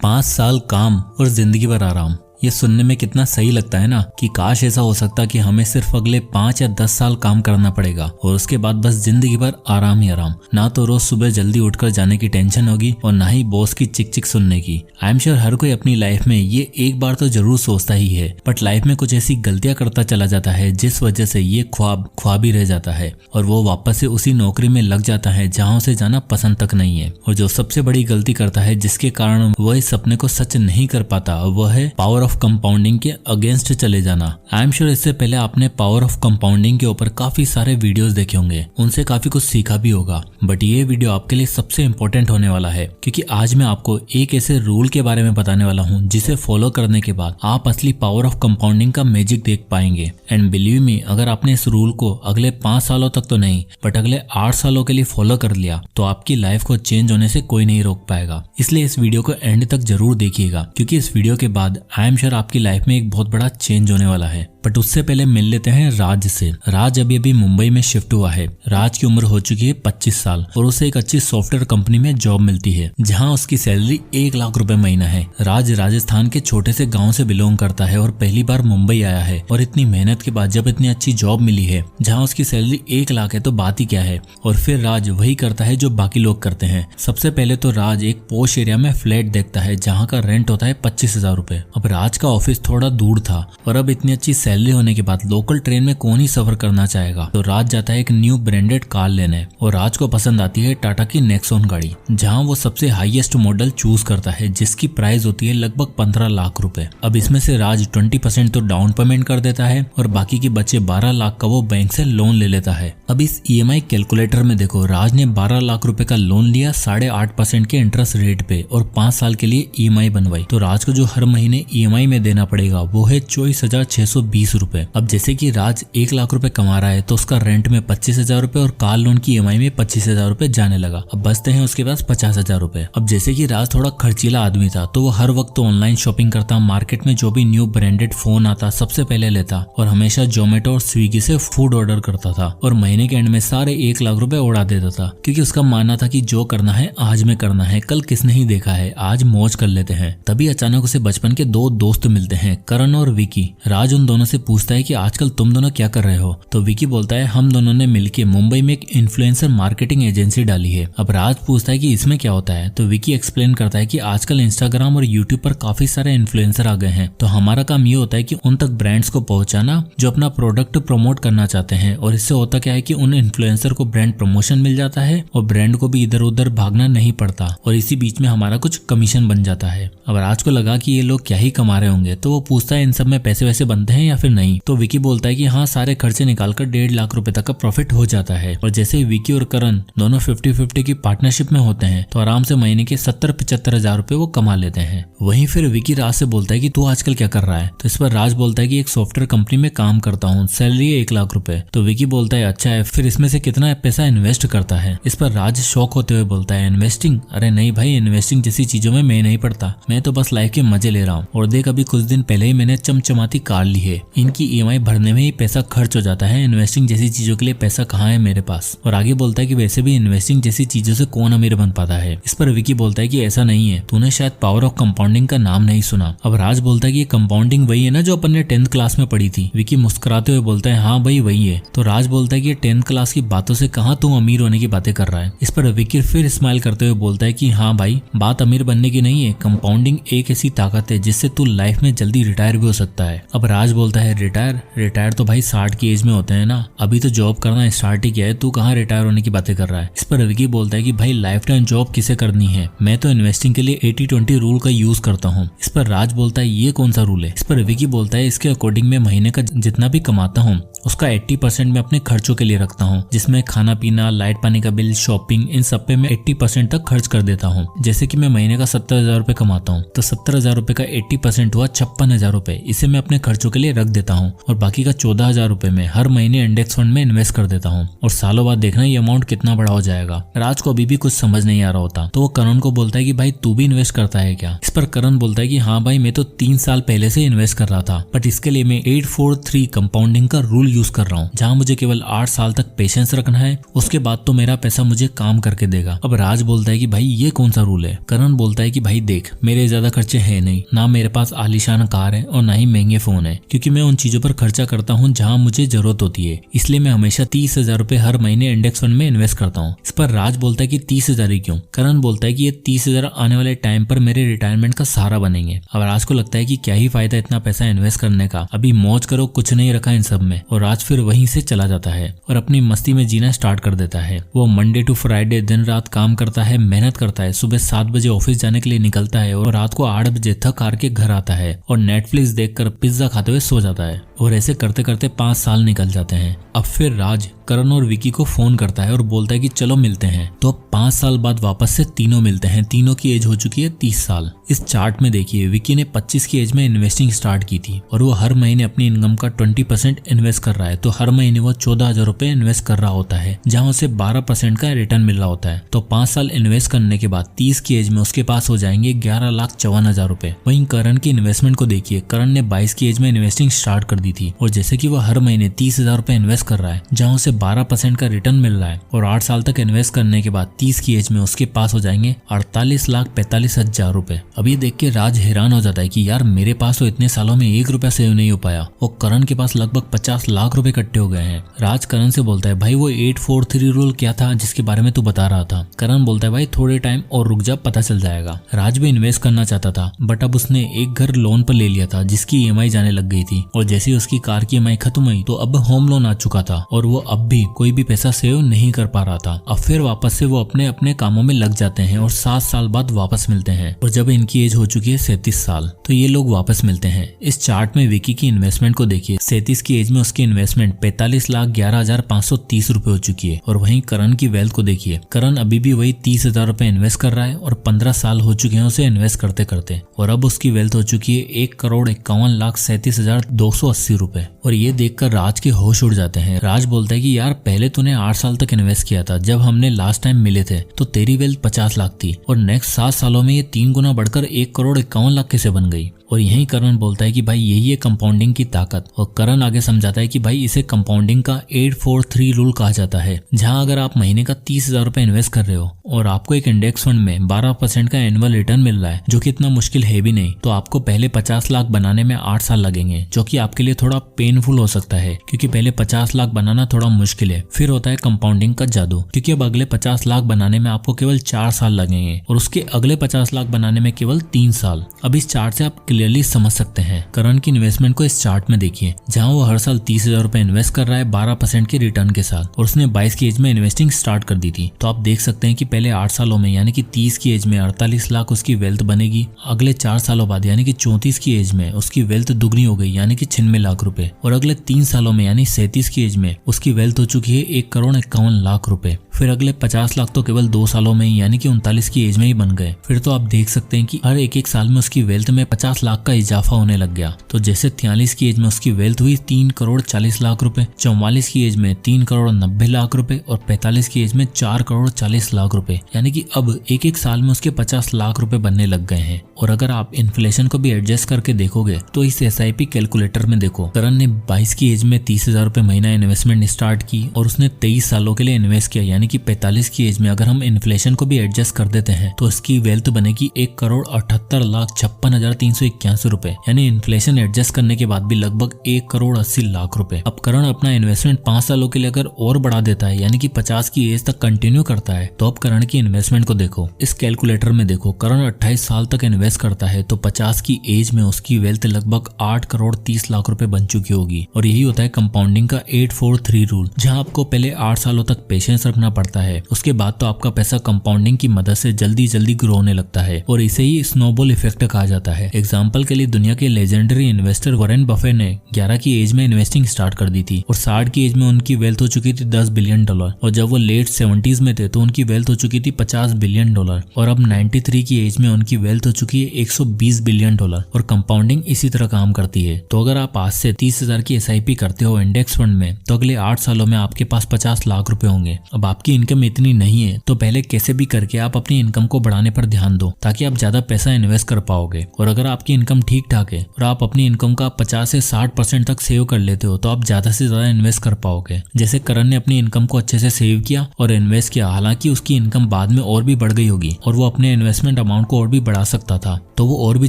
5 साल काम और जिंदगी भर आराम। ये सुनने में कितना सही लगता है ना कि काश ऐसा हो सकता कि हमें सिर्फ अगले 5 या 10 साल काम करना पड़ेगा और उसके बाद बस जिंदगी भर आराम ही आराम। ना तो रोज सुबह जल्दी उठकर जाने की टेंशन होगी और ना ही बॉस की चिक चिक सुनने की। आई एम श्योर हर कोई अपनी लाइफ में ये एक बार तो जरूर सोचता ही है, बट लाइफ में कुछ ऐसी गलतियां करता चला जाता है जिस वजह से ये ख्वाब ही रह जाता है और वो वापस से उसी नौकरी में लग जाता है जहाँ उसे जाना पसंद तक नहीं है। और जो सबसे बड़ी गलती करता है जिसके कारण वह इस सपने को सच नहीं कर पाता, वह है पावर ऑफ कंपाउंडिंग के अगेंस्ट चले जाना। आई एम श्योर इससे पहले आपने पावर ऑफ कंपाउंडिंग के ऊपर काफी सारे वीडियोस देखे होंगे, उनसे काफी कुछ सीखा भी होगा, बट ये वीडियो आपके लिए सबसे इंपॉर्टेंट होने वाला है क्योंकि आज मैं आपको एक ऐसे रूल के बारे में बताने वाला हूँ जिसे फॉलो करने के बाद आप असली पावर ऑफ कंपाउंडिंग का मैजिक देख पाएंगे। एंड बिलीव मी, अगर आपने इस रूल को अगले 5 सालों तक तो नहीं बट अगले 8 सालों के लिए फॉलो कर लिया तो आपकी लाइफ को चेंज होने से कोई नहीं रोक पाएगा। इसलिए इस वीडियो को एंड तक जरूर देखिएगा क्योंकि इस वीडियो के बाद आई एम श्योर आपकी लाइफ में एक बहुत बड़ा चेंज होने वाला है। बट उससे पहले मिल लेते हैं राज से। राज अभी मुंबई में शिफ्ट हुआ है। राज की उम्र हो चुकी है 25 साल और उसे एक अच्छी सॉफ्टवेयर कंपनी में जॉब मिलती है जहां उसकी सैलरी 1 लाख रुपए महीना है। राज राजस्थान के छोटे से गांव से बिलोंग करता है और पहली बार मुंबई आया है और इतनी मेहनत के बाद जब इतनी अच्छी जॉब मिली है जहाँ उसकी सैलरी 1 लाख है तो बात ही क्या है। और फिर राज वही करता है जो बाकी लोग करते हैं। सबसे पहले तो राज एक पॉश एरिया में फ्लैट देखता है जहाँ का रेंट होता है 25,000 रुपए। अब राज का ऑफिस थोड़ा दूर था और अब इतनी अच्छी सैलरी होने के बाद लोकल ट्रेन में कौन ही सफर करना चाहेगा, तो राज जाता है एक न्यू ब्रांडेड कार लेने और राज को पसंद आती है टाटा की नेक्सॉन गाड़ी, जहां वो सबसे हाईएस्ट मॉडल चूज करता है जिसकी प्राइस होती है लगभग 15 लाख रुपए। अब इसमें से राज 20% तो डाउन पेमेंट कर देता है और बाकी के बचे 12 लाख का वो बैंक से लोन ले लेता है। अब इस EMI कैलकुलेटर में देखो, राज ने 12 लाख रुपए का लोन लिया 8.5% के इंटरेस्ट रेट पे और 5 साल के लिए EMI बनवाई। तो राज को जो हर महीने EMI में देना पड़ेगा वो है 24,620 रुपए। अब जैसे कि राज 1 लाख रुपए कमा रहा है तो उसका रेंट में 25,000 रुपए और कार लोन की EMI में 25,000 रुपए जाने लगा। अब बचते हैं उसके पास 50,000 रुपए। अब जैसे कि राज थोड़ा खर्चीला आदमी था तो वो हर वक्त तो ऑनलाइन शॉपिंग करता, मार्केट में जो भी न्यू ब्रांडेड फोन आता सबसे पहले लेता और हमेशा जोमेटो और स्विगी से फूड ऑर्डर करता था और महीने के एंड में सारे 1 लाख रुपए उड़ा देता था क्योंकि उसका मानना था कि जो करना है आज में करना है, कल किसने ही देखा है, आज मौज कर लेते हैं। तभी अचानक उसे बचपन के 2 दोस्त मिलते हैं, करण और विकी। राज उन दोनों से पूछता है कि आजकल तुम दोनों क्या कर रहे हो, तो विकी बोलता है हम दोनों ने मिलके मुंबई में एक इन्फ्लुएंसर मार्केटिंग एजेंसी डाली है। अब राज पूछता है कि इसमें क्या होता है, तो विकी एक्सप्लेन करता है कि आजकल इंस्टाग्राम और यूट्यूब पर काफी सारे इन्फ्लुएंसर आ गए हैं, तो हमारा काम ये होता है कि उन तक ब्रांड्स को पहुंचाना जो अपना प्रोडक्ट प्रमोट करना चाहते हैं। और इससे होता क्या है कि उन इन्फ्लुएंसर को ब्रांड प्रमोशन मिल जाता है और ब्रांड को भी इधर उधर भागना नहीं पड़ता और इसी बीच में हमारा कुछ कमीशन बन जाता है। अब राज को लगा कि ये लोग क्या ही कमा रहे होंगे तो वो पूछता है इन सब में पैसे वैसे बनते हैं या फिर नहीं, तो विकी बोलता है कि हाँ, सारे खर्चे निकालकर 1.5 लाख रुपए तक का प्रॉफिट हो जाता है। और जैसे विकी और करण दोनों 50-50 की पार्टनरशिप में होते हैं तो आराम से महीने के 70-75 हजार रुपए वो कमा लेते हैं। वहीं फिर विकी राज से बोलता है कि तू आजकल क्या कर रहा है, तो इस पर राज बोलता है कि एक सॉफ्टवेयर कंपनी में काम करता हूँ, सैलरी है 1 लाख रुपए। तो विकी बोलता है अच्छा है, फिर इसमें से कितना पैसा इन्वेस्ट करता है। इस पर राज शौक होते हुए बोलता है इन्वेस्टिंग, अरे नहीं भाई, इन्वेस्टिंग जैसी चीजों में मैं नहीं पड़ता, मैं तो बस लाइफ के मजे ले रहा हूँ। और देख अभी कुछ दिन पहले ही मैंने चमचमाती कार ली है, इनकी EMI भरने में ही पैसा खर्च हो जाता है, इन्वेस्टिंग जैसी चीजों के लिए पैसा कहाँ है मेरे पास। और आगे बोलता है कि वैसे भी इन्वेस्टिंग जैसी चीजों से कौन अमीर बन पाता है। इस पर विकी बोलता है कि ऐसा नहीं है, तूने शायद पावर ऑफ कंपाउंडिंग का नाम नहीं सुना। अब राज बोलता है कि कंपाउंडिंग वही है ना जो अपन ने 10th क्लास में पढ़ी थी। विकी मुस्कुराते हुए बोलता है हाँ भाई वही है। तो राज बोलता है कि 10th क्लास की बातों से कहाँ तू अमीर होने की बातें कर रहा है। इस पर विकी फिर स्माइल करते हुए बोलता है कि हाँ भाई, बात अमीर बनने की नहीं है, कंपाउंडिंग एक ऐसी ताकत है जिससे तू लाइफ में जल्दी रिटायर भी हो सकता है। अब राज बोलता है रिटायर तो भाई 60 की एज में होते हैं ना, अभी तो जॉब करना स्टार्ट ही किया है, तू कहाँ रिटायर होने की बातें कर रहा है। इस पर विकी बोलता है कि भाई लाइफ टाइम जॉब किसे करनी है, मैं तो इन्वेस्टिंग के लिए 80-20 रूल का यूज करता हूँ। इस पर राज बोलता है ये कौन सा रूल है। इस पर विकी बोलता है इसके अकॉर्डिंग मैं महीने का जितना भी कमाता हूँ उसका 80% मैं अपने खर्चों के लिए रखता हूँ, जिसमें खाना पीना, लाइट पानी का बिल, शॉपिंग, इन सब पे मैं 80% तक खर्च कर देता हूँ। जैसे कि मैं महीने का 70,000 रुपए कमाता हूँ तो 70,000 रुपए का 80% हुआ 56,000 रुपए, इसे मैं अपने खर्चों के लिए रख देता हूँ और बाकी का 14,000 रुपए में हर महीने इंडेक्स फंड में इन्वेस्ट कर देता हूँ और सालों बाद देखना ये अमाउंट कितना बड़ा हो जाएगा। राज को अभी भी कुछ समझ नहीं आ रहा होता तो वो करण को बोलता है कि भाई तू भी इन्वेस्ट करता है क्या। इस पर करण बोलता है कि हाँ भाई, मैं तो 3 साल पहले से इन्वेस्ट कर रहा था, बट इसके लिए मैं 843 कंपाउंडिंग का रूल यूज कर रहा हूँ, जहाँ मुझे केवल 8 साल तक पेशेंस रखना है, उसके बाद तो मेरा पैसा मुझे काम करके देगा। अब राज बोलता है कि भाई ये कौन सा रूल है। करण बोलता है कि भाई देख, मेरे ज्यादा खर्चे है नहीं, ना मेरे पास आलीशान कार है और ना ही महंगे फोन है, क्योंकि मैं उन चीजों पर खर्चा करता हूँ जहाँ मुझे जरूरत होती है, इसलिए मैं हमेशा 30,000 रुपए हर महीने इंडेक्स फंड में इन्वेस्ट करता हूँ। इस पर राज बोलता है कि 30,000 ही क्यों। करण बोलता है कि ये 30,000 आने वाले टाइम पर मेरे रिटायरमेंट का सहारा बनेंगे। अब राज को लगता है कि क्या ही फायदा इतना पैसा इन्वेस्ट करने का, अभी मौज करो, कुछ नहीं रखा इन सब में। और राज फिर वहीं से चला जाता है और अपनी मस्ती में जीना स्टार्ट कर देता है। वो मंडे टू फ्राइडे दिन रात काम करता है, मेहनत करता है, सुबह 7 बजे ऑफिस जाने के लिए निकलता है और रात को 8 बजे थक हार के घर आता है और नेटफ्लिक्स देखकर पिज्जा खाते हुए सो जाता है। और ऐसे करते करते 5 साल निकल जाते हैं। अब फिर राज करण और विकी को फोन करता है और बोलता है कि चलो मिलते हैं। तो अब 5 साल बाद वापस से तीनों मिलते हैं। तीनों की एज हो चुकी है 30 साल। इस चार्ट में देखिए, विकी ने 25 की एज में इन्वेस्टिंग स्टार्ट की थी और वो हर महीने अपनी इनकम का 20% इन्वेस्ट कर रहा है। तो हर महीने वो 14,000 रुपए इन्वेस्ट कर रहा होता है, जहाँ उसे 12% का रिटर्न मिल रहा होता है। तो 5 साल इन्वेस्ट करने के बाद 30 की एज में उसके पास हो जाएंगे 11,54,000 रुपए। वहीं करण की इन्वेस्टमेंट को देखिए, करण ने 22 की एज में इन्वेस्टिंग स्टार्ट कर दी थी और जैसे कि वो हर महीने 30,000 रुपए इन्वेस्ट कर रहा है, जहाँ उसे 12% का रिटर्न मिल रहा है और 8 साल तक इन्वेस्ट करने के बाद 30 की एज में उसके पास हो जाएंगे 48,45,000 रुपए। अब ये देख के राज हैरान हो जाता है कि यार मेरे पास तो इतने सालों में 1 रुपया सेव नहीं हो पाया और करण के पास लगभग 50 लाख रुपए इकट्ठे हो गए हैं। राज करण से बोलता है, भाई वो 843 रूल क्या था जिसके बारे में तू बता रहा था। करण बोलता है, भाई थोड़े टाइम और रुक जा, पता चल जाएगा। राज भी इन्वेस्ट करना चाहता था, बट अब उसने एक घर लोन पर ले लिया था जिसकी EMI जाने लग गई थी और जैसे ही उसकी कार की EMI खत्म हुई तो अब होम लोन आ चुका था और वो अब भी कोई भी पैसा सेव नहीं कर पा रहा था। अब फिर वापस से वो अपने अपने कामों में लग जाते हैं और 7 साल बाद वापस मिलते हैं और जब इनकी एज हो चुकी है 37 साल तो ये लोग वापस मिलते हैं। इस चार्ट में विकी की इन्वेस्टमेंट को देखिए, 37 की एज में उसकी इन्वेस्टमेंट 45,11,530 रुपए हो चुकी है और वहीं करण की वेल्थ को देखिए, करण अभी भी वही 30,000 रुपए इन्वेस्ट कर रहा है और 15 साल हो चुके हैं उसे इन्वेस्ट करते करते और अब उसकी वेल्थ हो चुकी है 1,51,37,280 रुपए। और ये देखकर राज के होश उड़ जाते हैं। राज बोलता है कि यार पहले तूने 8 साल तक इन्वेस्ट किया था, जब हमने लास्ट टाइम मिले थे तो तेरी वेल्थ 50 लाख थी और नेक्स्ट 7 सालों में ये 3 गुना बढ़कर 1,51,00,000 कैसे बन गई। और यही करण बोलता है कि भाई यही है कंपाउंडिंग की ताकत। और करण आगे समझाता है कि भाई इसे कंपाउंडिंग का 843 रूल कहा जाता है, जहां अगर आप महीने का 30,000 रुपए इन्वेस्ट कर रहे हो और आपको एक इंडेक्स फंड में 12% का एनुअल रिटर्न मिल रहा है, जो कि इतना मुश्किल है भी नहीं, तो आपको पहले 50 लाख बनाने में 8 साल लगेंगे, जो कि आपके लिए थोड़ा पेनफुल हो सकता है क्योंकि पहले 50 लाख बनाना थोड़ा मुश्किल है। फिर होता है कंपाउंडिंग का जादू, क्योंकि अब अगले 50 लाख बनाने में आपको केवल 4 साल लगेंगे और उसके अगले 50 लाख बनाने में केवल 3 साल। अब इस चार्ट से आप क्लियरली समझ सकते हैं। करण की इन्वेस्टमेंट को इस चार्ट में देखिए, जहां वो हर साल 30,000 रुपए इन्वेस्ट कर रहा है 12% के रिटर्न के साथ और उसने 22 की एज में इन्वेस्टिंग स्टार्ट कर दी थी। तो आप देख सकते हैं कि पहले 8 सालों में यानी कि 30 की एज में 48 लाख उसकी वेल्थ बनेगी। अगले 4 सालों बाद यानी कि 34 की एज में उसकी वेल्थ दुगनी हो गई यानी कि 96 लाख रुपए और अगले 3 सालों में यानी 37 की एज में उसकी वेल्थ हो चुकी है 1,51,00,000 रुपए। फिर अगले 50 लाख तो केवल 2 सालों में ही यानी कि 39 की एज में ही बन गए। फिर तो आप देख सकते हैं कि हर एक साल में उसकी वेल्थ में 50 लाख का इजाफा होने लग गया। तो जैसे 43 की एज में उसकी वेल्थ हुई 3,40,00,000 रुपए, 44 की एज में 3,90,00,000 रुपए और 45 की एज में 4,40,00,000 रुपए, यानी कि अब एक साल में उसके 50 लाख रुपए बनने लग गए हैं। और अगर आप इन्फ्लेशन को भी एडजस्ट करके देखोगे तो इस SIP कैलकुलेटर में देखो, करण ने 22 की एज में 30,000 रुपए महीना इन्वेस्टमेंट स्टार्ट की और उसने 23 सालों के लिए इन्वेस्ट किया, यानी कि 45 की एज में अगर हम इन्फ्लेशन को भी एडजस्ट कर देते हैं तो इसकी वेल्थ बनेगी 1,78,56,381 रुपए, यानी इन्फ्लेशन एडजस्ट करने के बाद भी लगभग 1,80,00,000 रुपए। अब करण अपना इन्वेस्टमेंट 5 सालों के लिए अगर और बढ़ा देता है यानी कि 50 की एज तक कंटिन्यू करता है तो अब करण की इन्वेस्टमेंट को देखो, इस कैलकुलेटर में देखो, करण 28 साल तक इन्वेस्ट करता है तो 50 की एज में उसकी वेल्थ लगभग 8,30,00,000 रुपए बन चुकी होगी। और यही होता है कंपाउंडिंग का 843 रूल, जहां आपको पहले 8 सालों तक पेशेंस रखना पड़ता है, उसके बाद तो आपका पैसा कंपाउंडिंग की मदद से जल्दी जल्दी ग्रो होने लगता है और इसे ही स्नोबॉल इफेक्ट कहा जाता है। एग्जाम्पल के लिए दुनिया के लेजेंडरी इन्वेस्टर वॉरेन बफेट ने 11 की एज में इन्वेस्टिंग स्टार्ट कर दी थी और 60 की एज में उनकी वेल्थ हो चुकी थी $10 बिलियन और जब वो लेट 70s में थे तो उनकी वेल्थ हो चुकी थी $50 बिलियन और अब 93 की एज में उनकी वेल्थ हो चुकी है $120 बिलियन और कंपाउंडिंग इसी तरह काम करती है। तो अगर आप आज से 30,000 की SIP करते हो इंडेक्स फंड में तो अगले 8 सालों में आपके पास 50 लाख रुपए होंगे। अब आपके आपकी इनकम इतनी नहीं है तो पहले कैसे भी करके आप अपनी इनकम को बढ़ाने पर ध्यान दो ताकि आप ज्यादा पैसा इन्वेस्ट कर पाओगे। और अगर आपकी इनकम ठीक ठाक है और आप अपनी इनकम का 50 से 60% तक सेव कर लेते हो तो आप ज्यादा से ज्यादा इन्वेस्ट कर पाओगे। जैसे करण ने अपनी इनकम को अच्छे से सेव किया और इन्वेस्ट किया, हालांकि उसकी इनकम बाद में और भी बढ़ गई होगी और वो अपने इन्वेस्टमेंट अमाउंट को और भी बढ़ा सकता था तो वो और भी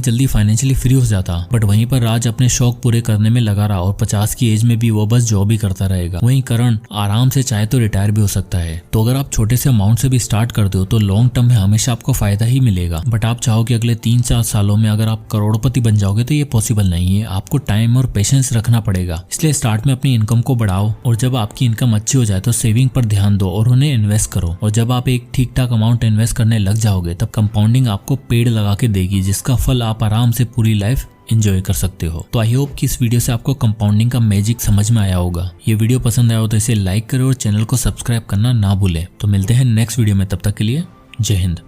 जल्दी फाइनेंशियली फ्री हो जाता। बट वहीं पर राज अपने शौक पूरे करने में लगा रहा और 50 की एज में भी वो बस जॉब ही करता रहेगा। वहीं करण आराम से चाहे तो रिटायर भी हो सकता है। तो अगर आप छोटे से अमाउंट से भी स्टार्ट करते हो तो लॉन्ग टर्म में हमेशा आपको फायदा ही मिलेगा। बट आप चाहो कि अगले 3-4 सालों में अगर आप करोड़पति बन जाओगे तो ये पॉसिबल नहीं है। आपको टाइम और पेशेंस रखना पड़ेगा। इसलिए स्टार्ट में अपनी इनकम को बढ़ाओ और जब आपकी इनकम अच्छी हो जाए तो सेविंग पर ध्यान दो और उन्हें इन्वेस्ट करो। और जब आप एक ठीक ठाक अमाउंट इन्वेस्ट करने लग जाओगे तब कंपाउंडिंग आपको पेड़ लगा के देगी, जिसका फल आप आराम से पूरी लाइफ एंजॉय कर सकते हो। तो आई होप कि इस वीडियो से आपको कंपाउंडिंग का मैजिक समझ में आया होगा। ये वीडियो पसंद आया हो तो इसे लाइक करो और चैनल को सब्सक्राइब करना ना भूलें। तो मिलते हैं नेक्स्ट वीडियो में, तब तक के लिए जय हिंद।